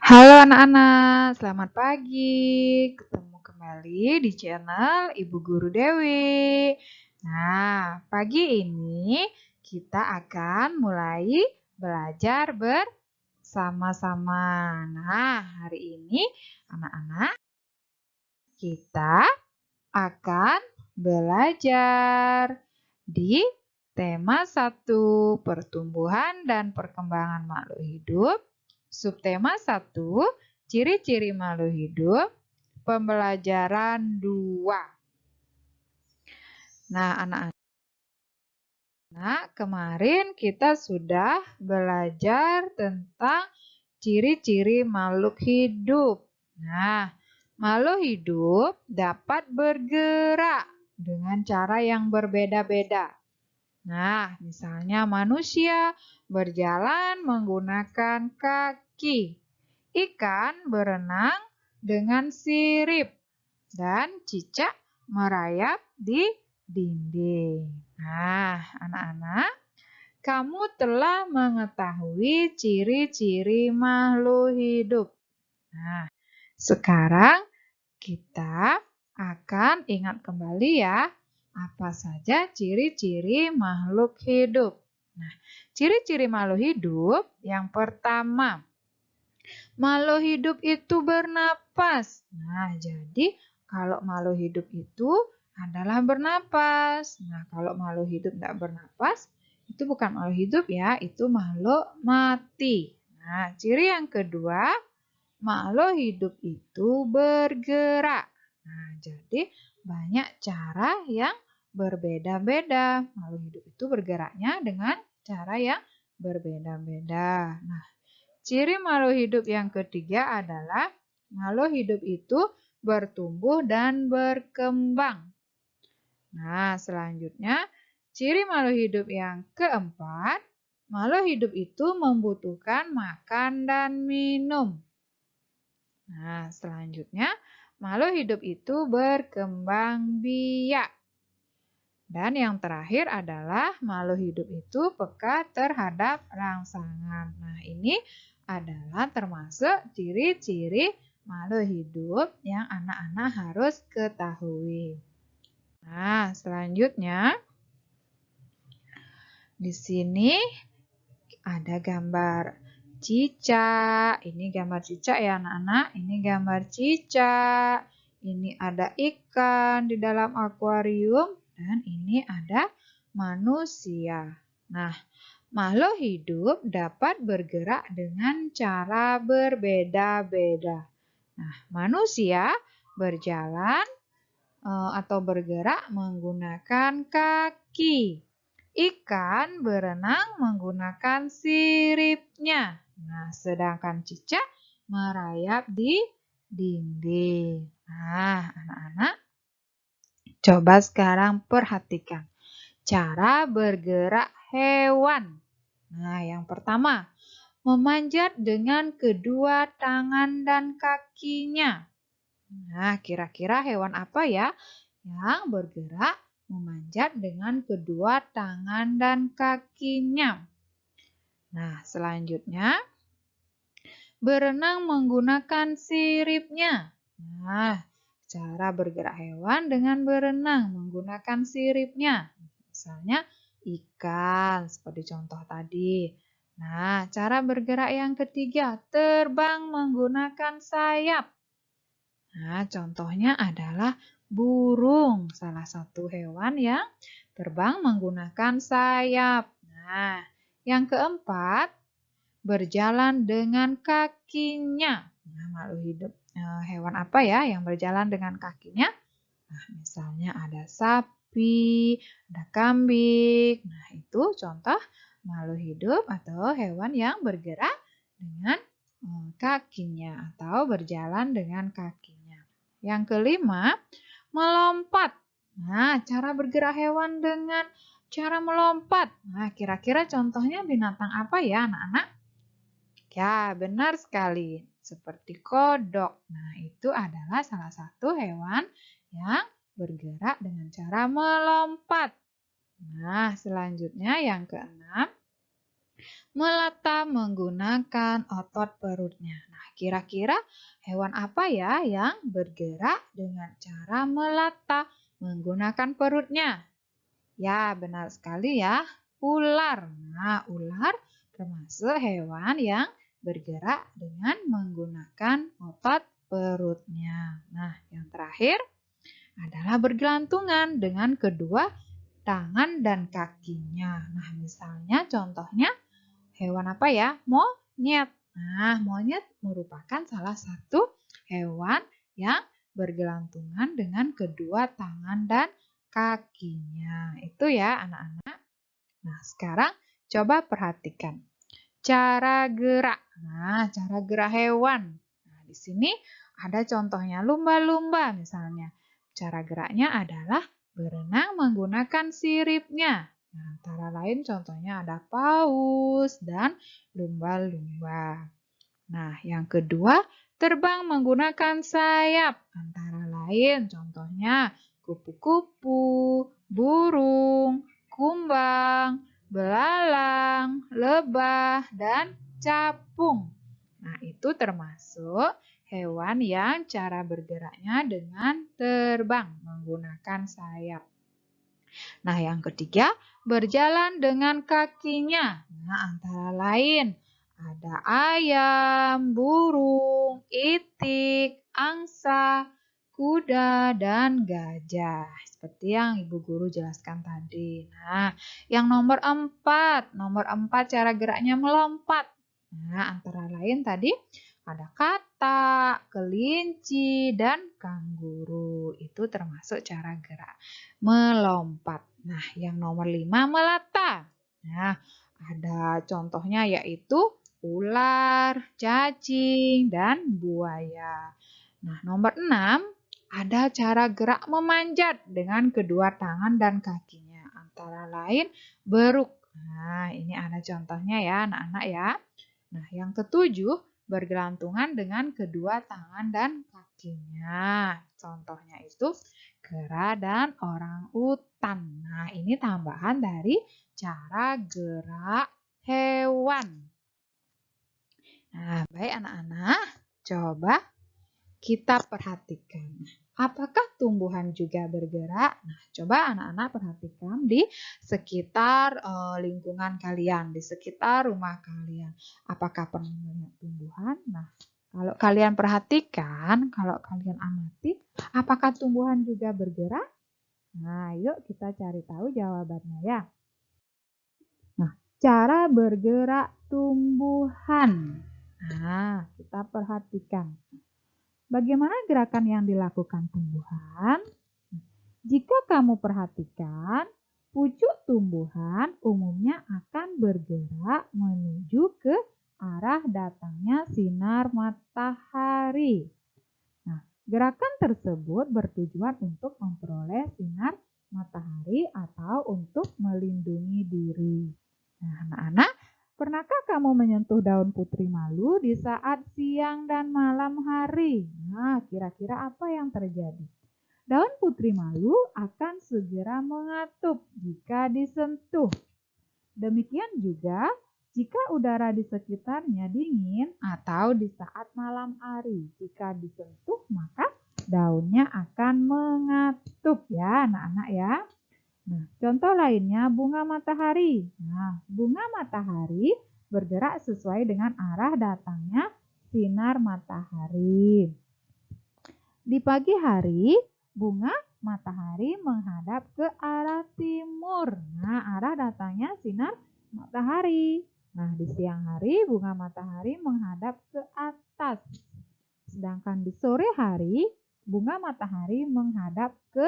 Halo anak-anak, selamat pagi. Ketemu kembali di channel Ibu Guru Dewi. Nah, pagi ini kita akan mulai belajar bersama-sama. Nah, hari ini anak-anak kita akan belajar di tema 1, pertumbuhan dan perkembangan makhluk hidup. Subtema 1, ciri-ciri makhluk hidup. Pembelajaran 2. Nah, anak-anak, kemarin kita sudah belajar tentang ciri-ciri makhluk hidup. Nah, makhluk hidup dapat bergerak dengan cara yang berbeda-beda. Nah, misalnya manusia berjalan menggunakan kaki. Ikan berenang dengan sirip. Dan cicak merayap di dinding. Nah, anak-anak, kamu telah mengetahui ciri-ciri makhluk hidup. Nah, sekarang kita akan ingat kembali ya, apa saja ciri-ciri makhluk hidup. Nah, ciri-ciri makhluk hidup yang pertama, makhluk hidup itu bernapas. Nah, jadi kalau makhluk hidup itu adalah bernapas. Nah, kalau makhluk hidup tidak bernapas, itu bukan makhluk hidup ya, itu makhluk mati. Nah, ciri yang kedua, makhluk hidup itu bergerak. Nah, jadi banyak cara yang berbeda-beda. Makhluk hidup itu bergeraknya dengan cara yang berbeda-beda. Nah, ciri makhluk hidup yang ketiga adalah makhluk hidup itu bertumbuh dan berkembang. Nah, selanjutnya ciri makhluk hidup yang keempat, makhluk hidup itu membutuhkan makan dan minum. Nah, selanjutnya makhluk hidup itu berkembang biak. Dan yang terakhir adalah makhluk hidup itu peka terhadap rangsangan. Nah, ini adalah termasuk ciri-ciri makhluk hidup yang anak-anak harus ketahui. Nah, selanjutnya di sini ada gambar cicak. Ini gambar cicak ya anak-anak. Ini gambar cicak. Ini ada ikan di dalam akuarium. Dan ini ada manusia. Nah, makhluk hidup dapat bergerak dengan cara berbeda-beda. Nah, manusia berjalan atau bergerak menggunakan kaki. Ikan berenang menggunakan siripnya. Nah, sedangkan cicak merayap di dinding. Nah, anak-anak, coba sekarang perhatikan cara bergerak hewan. Nah, yang pertama, memanjat dengan kedua tangan dan kakinya. Nah, kira-kira hewan apa ya yang bergerak memanjat dengan kedua tangan dan kakinya? Nah, selanjutnya berenang menggunakan siripnya. Nah, cara bergerak hewan dengan berenang menggunakan siripnya. Misalnya ikan, seperti contoh tadi. Nah, cara bergerak yang ketiga, terbang menggunakan sayap. Nah, contohnya adalah burung, salah satu hewan yang terbang menggunakan sayap. Nah, yang keempat, berjalan dengan kakinya. Nah, makhluk hidup hewan apa ya yang berjalan dengan kakinya? Nah, misalnya ada sapi, ada kambing. Nah, itu contoh makhluk hidup atau hewan yang bergerak dengan kakinya atau berjalan dengan kakinya. Yang kelima, melompat. Nah, cara bergerak hewan dengan cara melompat. Nah, kira-kira contohnya binatang apa ya, anak-anak? Ya, benar sekali. Seperti kodok. Nah, itu adalah salah satu hewan yang bergerak dengan cara melompat. Nah, selanjutnya yang keenam, Melata menggunakan otot perutnya. Nah, kira-kira hewan apa ya yang bergerak dengan cara melata menggunakan perutnya? Ya, benar sekali ya. Ular. Nah, ular termasuk hewan yang bergerak dengan menggunakan otot perutnya. Nah, yang terakhir adalah bergelantungan dengan kedua tangan dan kakinya. Nah, misalnya contohnya hewan apa ya? Monyet. Nah, monyet merupakan salah satu hewan yang bergelantungan dengan kedua tangan dan kakinya. Itu ya anak-anak. Nah, sekarang coba perhatikan cara gerak. Nah, cara gerak hewan. Nah, di sini ada contohnya lumba-lumba misalnya. Cara geraknya adalah berenang menggunakan siripnya. Nah, antara lain contohnya ada paus dan lumba-lumba. Nah, yang kedua, terbang menggunakan sayap. Antara lain contohnya kupu-kupu, burung, kumbang, belalang, lebah, dan capung. Nah, itu termasuk hewan yang cara bergeraknya dengan terbang menggunakan sayap. Nah, yang ketiga, berjalan dengan kakinya. Nah, antara lain ada ayam, burung, itik, angsa, kuda, dan gajah. Seperti yang Ibu Guru jelaskan tadi. Nah, yang nomor empat cara geraknya melompat. Nah, antara lain tadi ada katak, kelinci, dan kanguru. Itu termasuk cara gerak melompat. Nah, yang nomor 5 melata. Nah, ada contohnya yaitu ular, cacing, dan buaya. Nah, nomor 6 ada cara gerak memanjat dengan kedua tangan dan kakinya. Antara lain beruk. Nah, ini ada contohnya ya anak-anak ya. Nah, yang ketujuh bergelantungan dengan kedua tangan dan kakinya. Contohnya itu kera dan orang utan. Nah, ini tambahan dari cara gerak hewan. Nah, baik anak-anak, coba kita perhatikan. Apakah tumbuhan juga bergerak? Nah, coba anak-anak perhatikan di sekitar lingkungan kalian, di sekitar rumah kalian. Apakah pernah melihat tumbuhan? Nah, kalau kalian perhatikan, kalau kalian amati, apakah tumbuhan juga bergerak? Nah, yuk kita cari tahu jawabannya ya. Nah, cara bergerak tumbuhan. Nah, kita perhatikan. Bagaimana gerakan yang dilakukan tumbuhan? Jika kamu perhatikan, pucuk tumbuhan umumnya akan bergerak menuju ke arah datangnya sinar matahari. Nah, gerakan tersebut bertujuan untuk memperoleh sinar matahari atau untuk melindungi diri. Nah, anak-anak, pernahkah kamu menyentuh daun putri malu di saat siang dan malam hari? Nah, kira-kira apa yang terjadi? Daun putri malu akan segera mengatup jika disentuh. Demikian juga jika udara di sekitarnya dingin atau di saat malam hari. Jika disentuh, maka daunnya akan mengatup ya anak-anak ya. Nah, contoh lainnya bunga matahari. Nah, bunga matahari bergerak sesuai dengan arah datangnya sinar matahari. Di pagi hari, bunga matahari menghadap ke arah timur. Nah, arah datangnya sinar matahari. Nah, di siang hari, bunga matahari menghadap ke atas. Sedangkan di sore hari, bunga matahari menghadap ke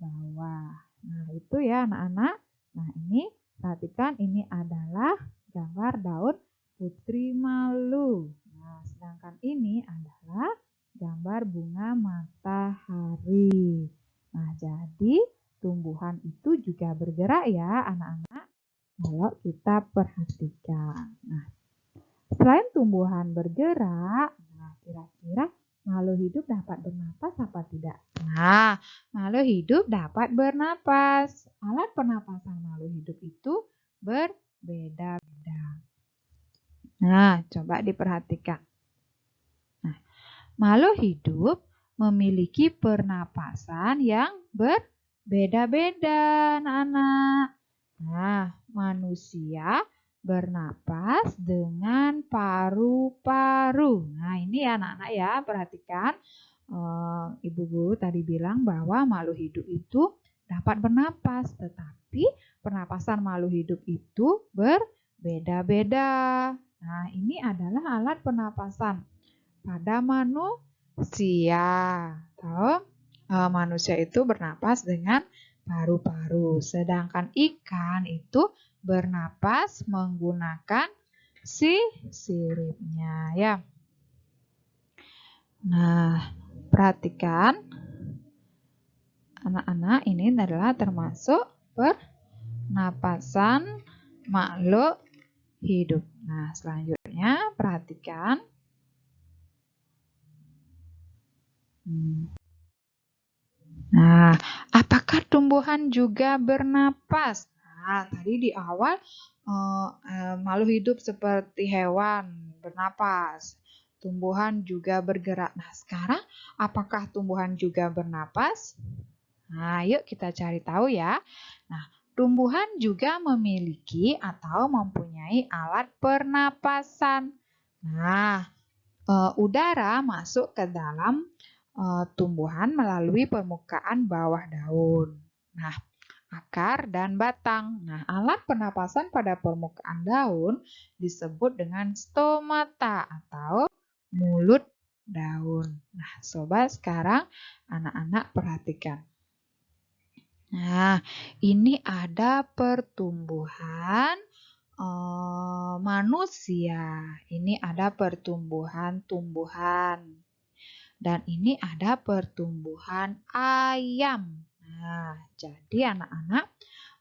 bawah. Nah, itu ya anak-anak. Nah, ini perhatikan ini adalah gambar daun putri malu. Nah, sedangkan ini adalah gambar bunga matahari. Nah, jadi tumbuhan itu juga bergerak ya anak-anak. Kalau kita perhatikan. Nah, selain tumbuhan bergerak, nah kira-kira makhluk hidup dapat bernapas apa tidak? Nah, makhluk hidup dapat bernapas. Alat pernapasan makhluk hidup itu berbeda-beda. Nah, coba diperhatikan. Nah, makhluk hidup memiliki pernapasan yang berbeda-beda, anak-anak. Nah, manusia bernapas dengan paru-paru. Nah, ini ya anak-anak ya, perhatikan. Ibu guru tadi bilang bahwa makhluk hidup itu dapat bernapas, tetapi pernapasan makhluk hidup itu berbeda-beda. Nah, ini adalah alat pernapasan pada manusia. Tahu? Manusia itu bernapas dengan paru-paru, sedangkan ikan itu bernapas menggunakan siripnya ya. Nah, perhatikan anak-anak, ini adalah termasuk pernapasan makhluk hidup. Nah, selanjutnya perhatikan. Nah, apakah tumbuhan juga bernapas? Nah, tadi di awal makhluk hidup seperti hewan bernapas. Tumbuhan juga bergerak. Nah, sekarang apakah tumbuhan juga bernapas? Nah, yuk kita cari tahu ya. Nah, tumbuhan juga memiliki atau mempunyai alat pernapasan. Nah, udara masuk ke dalam tumbuhan melalui permukaan bawah daun. Nah, akar dan batang. Nah, alat pernapasan pada permukaan daun disebut dengan stomata atau mulut daun. Nah, sobat, sekarang anak-anak perhatikan. Nah, ini ada pertumbuhan manusia. Ini ada pertumbuhan tumbuhan. Dan ini ada pertumbuhan ayam. Nah, jadi anak-anak,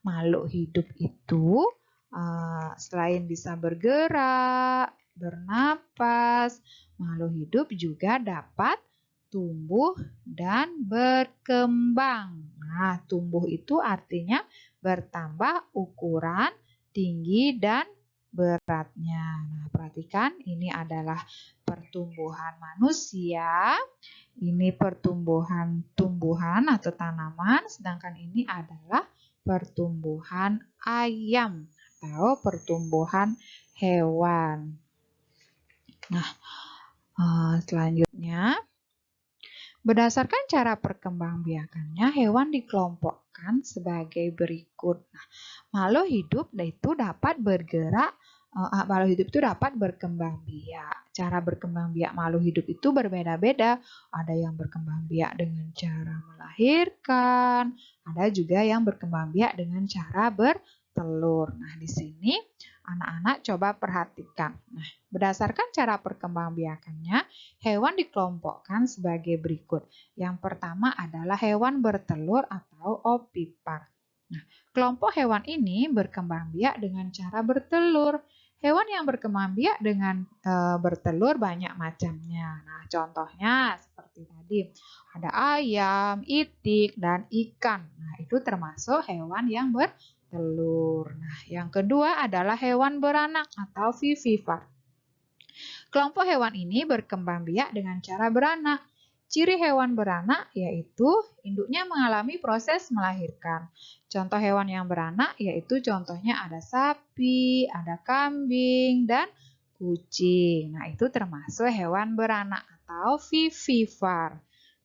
makhluk hidup itu selain bisa bergerak, bernapas, makhluk hidup juga dapat tumbuh dan berkembang. Nah, tumbuh itu artinya bertambah ukuran, tinggi, dan beratnya. Nah, perhatikan, ini adalah pertumbuhan manusia, ini pertumbuhan tumbuhan atau tanaman, sedangkan ini adalah pertumbuhan ayam atau pertumbuhan hewan. Nah, selanjutnya, berdasarkan cara perkembangbiakannya, hewan dikelompokkan sebagai berikut. Nah, makhluk hidup itu dapat bergerak, makhluk hidup itu dapat berkembang biak. Cara berkembang biak makhluk hidup itu berbeda-beda. Ada yang berkembang biak dengan cara melahirkan, ada juga yang berkembang biak dengan cara bertelur. Nah, di sini anak-anak coba perhatikan. Nah, berdasarkan cara perkembangbiakannya, hewan dikelompokkan sebagai berikut. Yang pertama adalah hewan bertelur atau ovipar. Nah, kelompok hewan ini berkembang biak dengan cara bertelur. Hewan yang berkembang biak dengan bertelur banyak macamnya. Nah, contohnya seperti tadi, ada ayam, itik, dan ikan. Nah, itu termasuk hewan yang bertelur. Nah, yang kedua adalah hewan beranak atau vivipar. Kelompok hewan ini berkembang biak dengan cara beranak. Ciri hewan beranak yaitu induknya mengalami proses melahirkan. Contoh hewan yang beranak yaitu contohnya ada sapi, ada kambing, dan kucing. Nah, itu termasuk hewan beranak atau vivipar.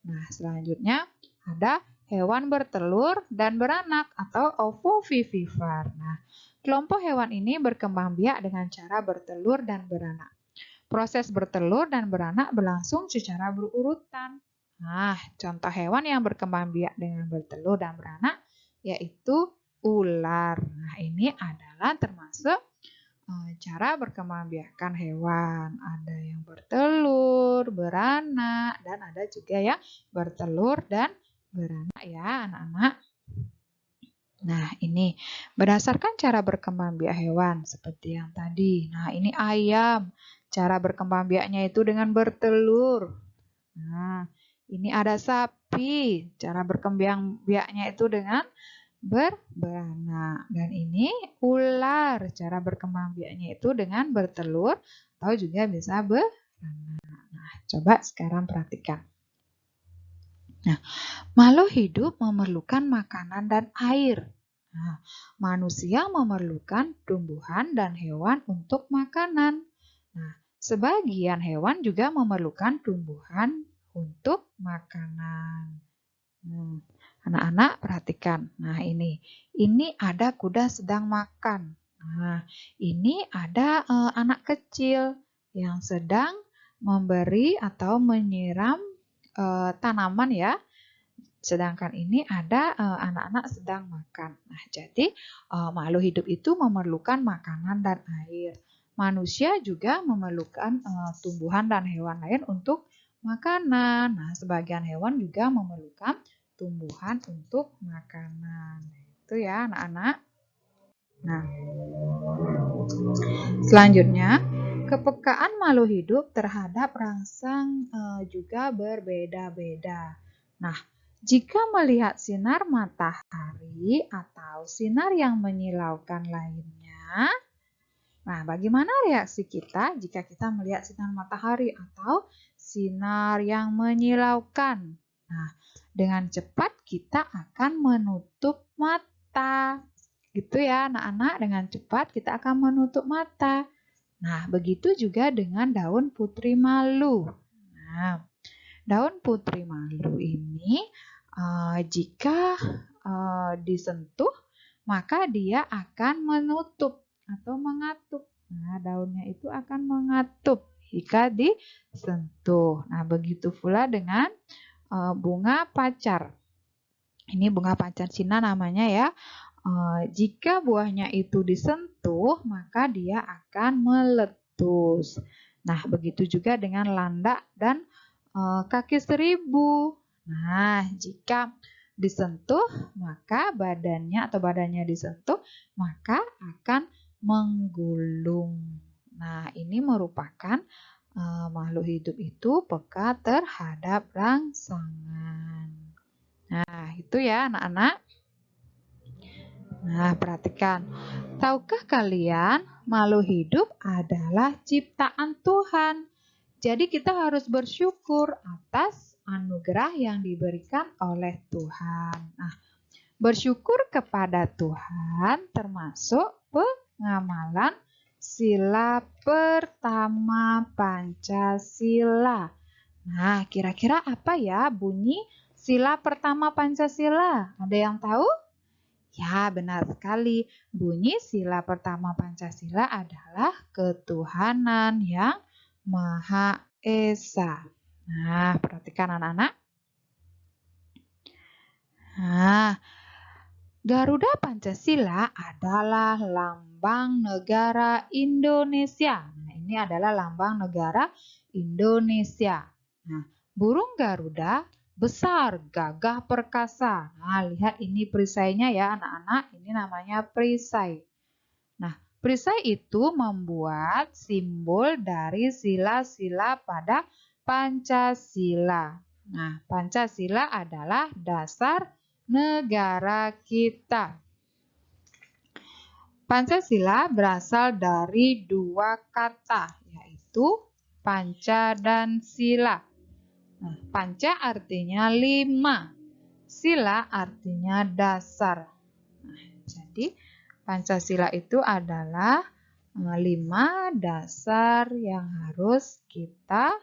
Nah, selanjutnya ada hewan bertelur dan beranak atau ovovivipar. Nah, kelompok hewan ini berkembang biak dengan cara bertelur dan beranak. Proses bertelur dan beranak berlangsung secara berurutan. Nah, contoh hewan yang berkembang biak dengan bertelur dan beranak yaitu ular. Nah, ini adalah termasuk cara berkembangbiakan hewan. Ada yang bertelur, beranak, dan ada juga yang bertelur dan beranak ya, anak-anak. Nah, ini berdasarkan cara berkembang biak hewan seperti yang tadi. Nah, ini ayam. Cara berkembang biaknya itu dengan bertelur. Nah, ini ada sapi. Cara berkembang biaknya itu dengan berberanak. Dan ini ular. Cara berkembang biaknya itu dengan bertelur atau juga bisa beranak. Nah, coba sekarang perhatikan. Nah, makhluk hidup memerlukan makanan dan air. Nah, manusia memerlukan tumbuhan dan hewan untuk makanan. Nah, sebagian hewan juga memerlukan tumbuhan untuk makanan. Anak-anak perhatikan. Nah, ini ada kuda sedang makan. Nah, ini ada anak kecil yang sedang memberi atau menyiram tanaman ya. Sedangkan ini ada anak-anak sedang makan. Nah, jadi makhluk hidup itu memerlukan makanan dan air. Manusia juga memerlukan tumbuhan dan hewan lain untuk makanan. Nah, sebagian hewan juga memerlukan tumbuhan untuk makanan. Itu ya, anak-anak. Nah, selanjutnya, kepekaan makhluk hidup terhadap rangsang juga berbeda-beda. Nah, jika melihat sinar matahari atau sinar yang menyilaukan lainnya, nah bagaimana reaksi kita jika kita melihat sinar matahari atau sinar yang menyilaukan? Nah, dengan cepat kita akan menutup mata. Gitu ya anak-anak, dengan cepat kita akan menutup mata. Nah, begitu juga dengan daun putri malu. Nah, daun putri malu ini jika disentuh, maka dia akan menutup atau mengatup. Nah, daunnya itu akan mengatup jika disentuh. Nah, begitu pula dengan bunga pacar. Ini bunga pacar Cina namanya ya. Jika buahnya itu disentuh, maka dia akan meletus. Nah, begitu juga dengan landak dan kaki seribu. Nah, jika disentuh, maka badannya disentuh, maka akan menggulung. Nah, ini merupakan makhluk hidup itu peka terhadap rangsangan. Nah, itu ya anak-anak. Nah, perhatikan. Tahukah kalian, makhluk hidup adalah ciptaan Tuhan. Jadi kita harus bersyukur atas anugerah yang diberikan oleh Tuhan. Nah, bersyukur kepada Tuhan termasuk pengamalan sila pertama Pancasila. Nah, kira-kira apa ya bunyi sila pertama Pancasila? Ada yang tahu? Ya, benar sekali. Bunyi sila pertama Pancasila adalah ketuhanan yang Maha Esa. Nah, perhatikan anak-anak. Nah, Garuda Pancasila adalah lambang negara Indonesia. Nah, ini adalah lambang negara Indonesia. Nah, burung Garuda besar, gagah perkasa. Nah, lihat ini perisainya ya anak-anak. Ini namanya perisai. Nah, perisai itu membuat simbol dari sila-sila pada Pancasila. Nah, Pancasila adalah dasar negara kita. Pancasila berasal dari dua kata, yaitu panca dan sila. Nah, panca artinya 5, sila artinya dasar. Nah, jadi Pancasila itu adalah 5 dasar yang harus kita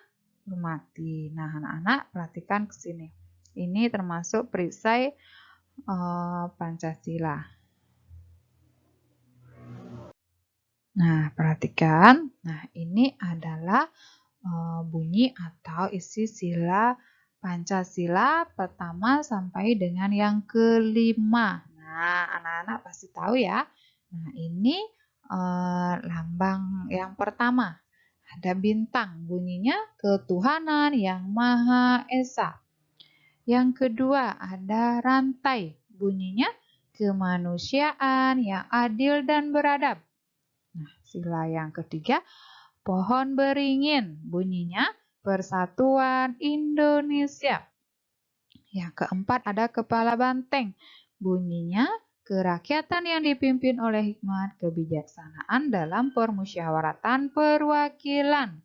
hormati. Nah, anak-anak perhatikan ke sini. Ini termasuk perisai Pancasila. Nah, perhatikan. Nah, ini adalah bunyi atau isi sila Pancasila pertama sampai dengan yang kelima. Nah, anak-anak pasti tahu ya. Nah, ini lambang yang pertama. Ada bintang, bunyinya ketuhanan yang Maha Esa. Yang kedua, ada rantai, bunyinya kemanusiaan yang adil dan beradab. Nah, sila yang ketiga, pohon beringin, bunyinya Persatuan Indonesia. Yang keempat ada kepala banteng, bunyinya kerakyatan yang dipimpin oleh hikmat kebijaksanaan dalam permusyawaratan perwakilan.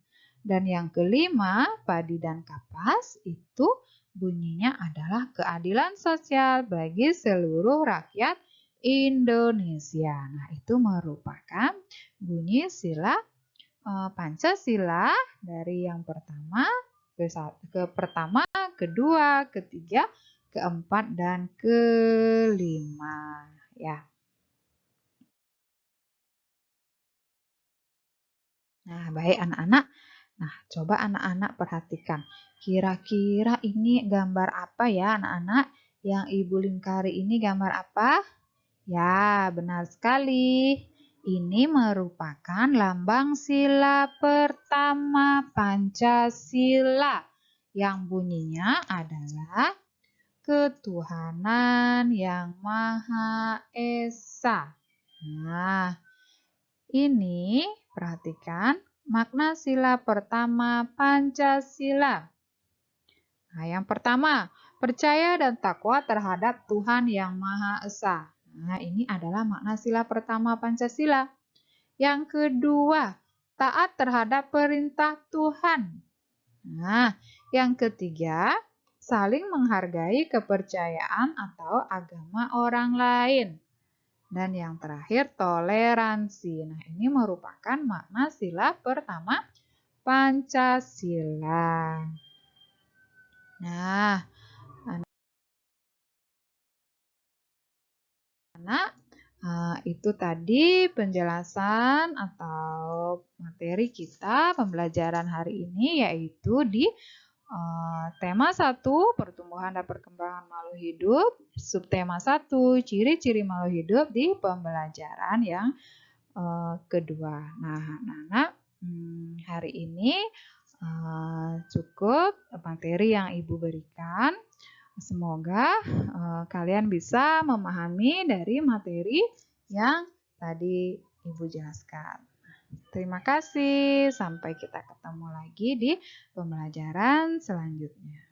Dan yang kelima, padi dan kapas itu bunyinya adalah keadilan sosial bagi seluruh rakyat Indonesia. Nah, itu merupakan bunyi sila Pancasila dari yang pertama ke kedua, ketiga, keempat, dan kelima. Ya. Nah, baik anak-anak. Nah, coba anak-anak perhatikan. Kira-kira ini gambar apa ya anak-anak? Yang Ibu lingkari ini gambar apa? Ya, benar sekali. Ini merupakan lambang sila pertama Pancasila yang bunyinya adalah ketuhanan yang Maha Esa. Nah, ini perhatikan makna sila pertama Pancasila. Nah, yang pertama, percaya dan takwa terhadap Tuhan yang Maha Esa. Nah, ini adalah makna sila pertama Pancasila. Yang kedua, taat terhadap perintah Tuhan. Nah, yang ketiga, saling menghargai kepercayaan atau agama orang lain. Dan yang terakhir, toleransi. Nah, ini merupakan makna sila pertama Pancasila. Nah, anak, itu tadi penjelasan atau materi kita pembelajaran hari ini, yaitu di tema 1, pertumbuhan dan perkembangan makhluk hidup, subtema 1, ciri-ciri makhluk hidup di pembelajaran yang kedua. Nah, anak-anak, hari ini cukup materi yang Ibu berikan. Semoga kalian bisa memahami dari materi yang tadi Ibu jelaskan. Terima kasih. Sampai kita ketemu lagi di pembelajaran selanjutnya.